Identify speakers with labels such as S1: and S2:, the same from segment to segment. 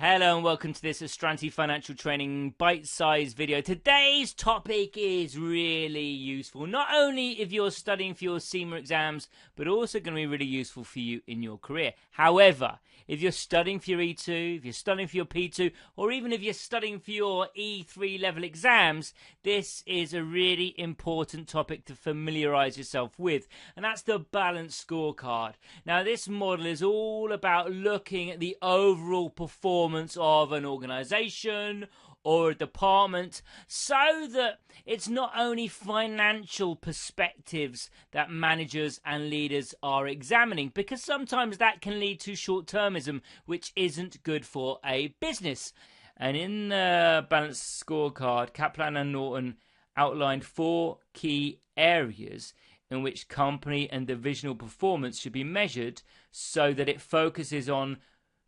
S1: Hello and welcome to this Astranti Financial Training bite-sized video. Today's topic is really useful, not only if you're studying for your CIMA exams, but also going to be really useful for you in your career. However, if you're studying for your E2, if you're studying for your P2, or even if you're studying for your E3 level exams, this is a really important topic to familiarize yourself with, and that's the balanced scorecard. Now, this model is all about looking at the overall performance of an organization or a department, so that it's not only financial perspectives that managers and leaders are examining, because sometimes that can lead to short-termism, which isn't good for a business. And in the balanced scorecard, Kaplan and Norton outlined 4 key areas in which company and divisional performance should be measured, so that it focuses on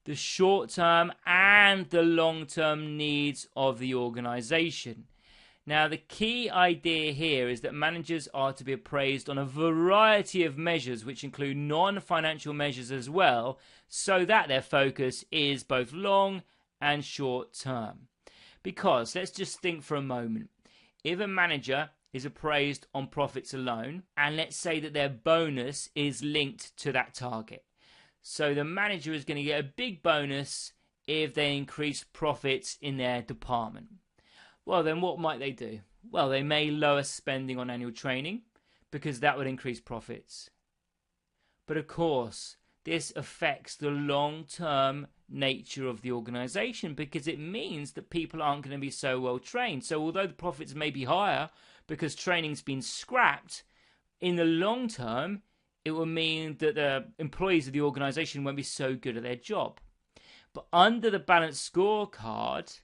S1: the short-term and the long-term needs of the organization. Now, the key idea here is that managers are to be appraised on a variety of measures, which include non-financial measures as well, so that their focus is both long and short-term. Because, let's just think for a moment, if a manager is appraised on profits alone, and let's say that their bonus is linked to that target. So the manager is going to get a big bonus if they increase profits in their department. Well, then what might they do? Well, they may lower spending on annual training because that would increase profits. But of course, this affects the long-term nature of the organization, because it means that people aren't going to be so well trained. So although the profits may be higher because training's been scrapped, in the long term, it will mean that the employees of the organization won't be so good at their job. But under the balanced scorecard,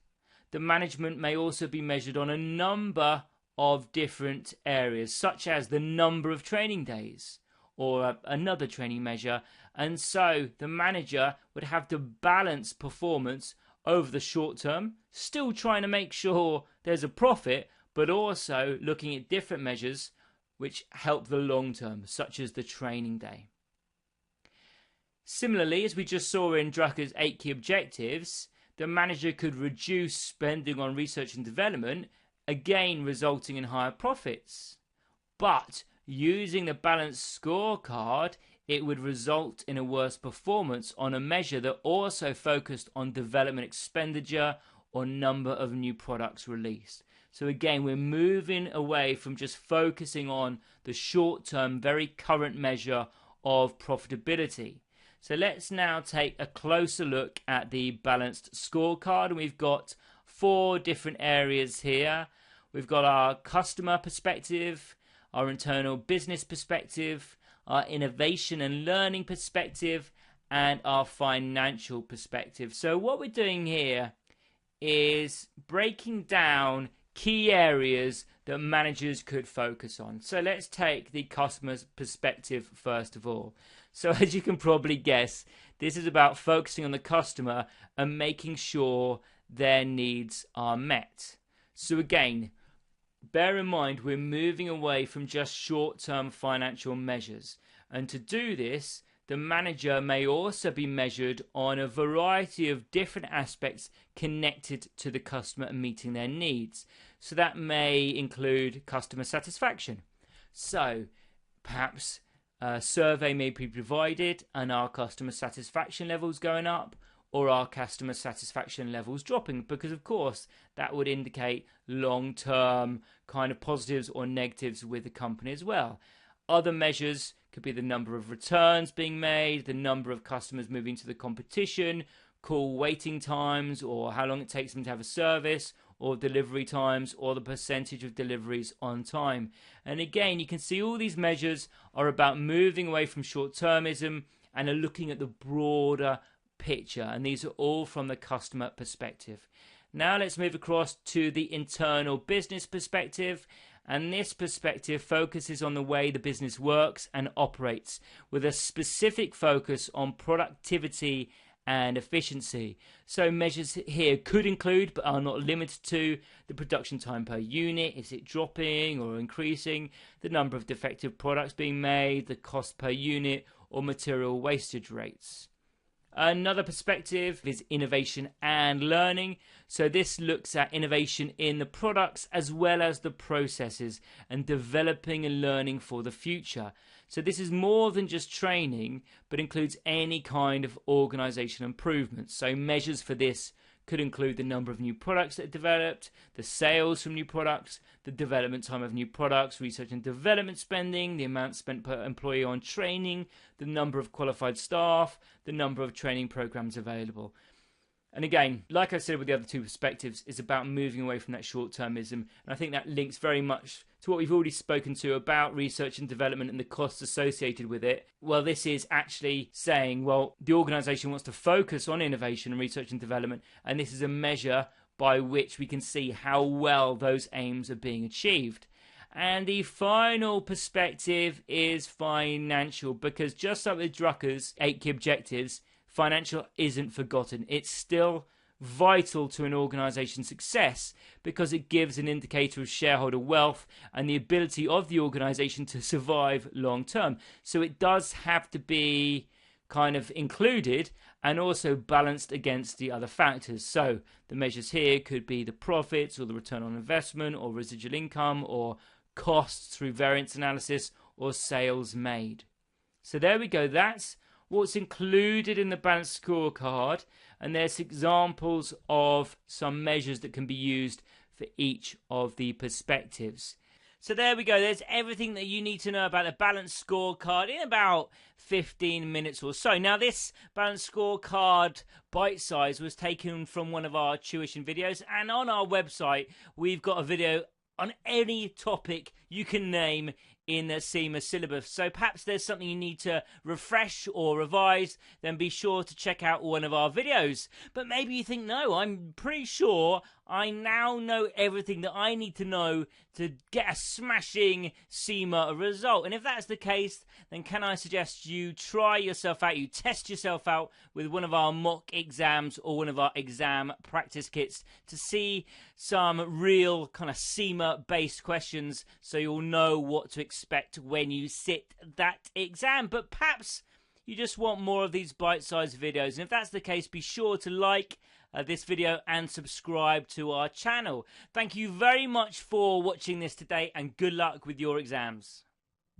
S1: the management may also be measured on a number of different areas, such as the number of training days or another training measure. And so the manager would have to balance performance over the short term, still trying to make sure there's a profit, but also looking at different measures which help the long term, such as the training day. Similarly, as we just saw in Drucker's 8 key objectives, the manager could reduce spending on research and development, again resulting in higher profits. But using the balanced scorecard, it would result in a worse performance on a measure that also focused on development expenditure or number of new products released. So again, we're moving away from just focusing on the short-term, very current measure of profitability. So let's now take a closer look at the balanced scorecard. And we've got 4 different areas here. We've got our customer perspective, our internal business perspective, our innovation and learning perspective, and our financial perspective. So what we're doing here is breaking down key areas that managers could focus on. So let's take the customer's perspective first of all. So as you can probably guess, this is about focusing on the customer and making sure their needs are met. So again, bear in mind, we're moving away from just short-term financial measures. And to do this, the manager may also be measured on a variety of different aspects connected to the customer and meeting their needs. So that may include customer satisfaction. So perhaps a survey may be provided and our customer satisfaction levels going up, or our customer satisfaction levels dropping, because of course that would indicate long-term kind of positives or negatives with the company as well. Other measures could be the number of returns being made, the number of customers moving to the competition, call waiting times, or how long it takes them to have a service, or delivery times, or the percentage of deliveries on time. And again, you can see all these measures are about moving away from short-termism and are looking at the broader picture, and these are all from the customer perspective. Now let's move across to the internal business perspective. And this perspective focuses on the way the business works and operates, with a specific focus on productivity and efficiency. So measures here could include, but are not limited to, the production time per unit, is it dropping or increasing, the number of defective products being made, the cost per unit, or material wastage rates. Another perspective is innovation and learning. So this looks at innovation in the products as well as the processes and developing and learning for the future. So this is more than just training, but includes any kind of organization improvement. So measures for this could include the number of new products that are developed, the sales from new products, the development time of new products, research and development spending, the amount spent per employee on training, the number of qualified staff, the number of training programs available. And again, like I said with the other two perspectives, it's about moving away from that short-termism. And I think that links very much to what we've already spoken to about research and development and the costs associated with it. Well, this is actually saying, well, the organisation wants to focus on innovation and research and development, and this is a measure by which we can see how well those aims are being achieved. And the final perspective is financial, because just like with Drucker's 8 key objectives, financial isn't forgotten. It's still vital to an organization's success because it gives an indicator of shareholder wealth and the ability of the organization to survive long term. So it does have to be kind of included and also balanced against the other factors. So the measures here could be the profits or the return on investment or residual income or costs through variance analysis or sales made. So there we go. That's what's included in the balanced scorecard, and there's examples of some measures that can be used for each of the perspectives. So there we go. There's everything that you need to know about the balanced scorecard in about 15 minutes or so. Now, this balanced scorecard bite size was taken from one of our tuition videos, and on our website we've got a video on any topic you can name in the CIMA syllabus. So perhaps there's something you need to refresh or revise, then be sure to check out one of our videos. But maybe you think, no, I'm pretty sure I now know everything that I need to know to get a smashing CIMA result. And if that's the case, then can I suggest you try yourself out, you test yourself out with one of our mock exams or one of our exam practice kits to see some real kind of CIMA based questions so you'll know what to expect when you sit that exam. But perhaps you just want more of these bite-sized videos, and if that's the case, be sure to like this video and subscribe to our channel. Thank you very much for watching this today, and good luck with your exams.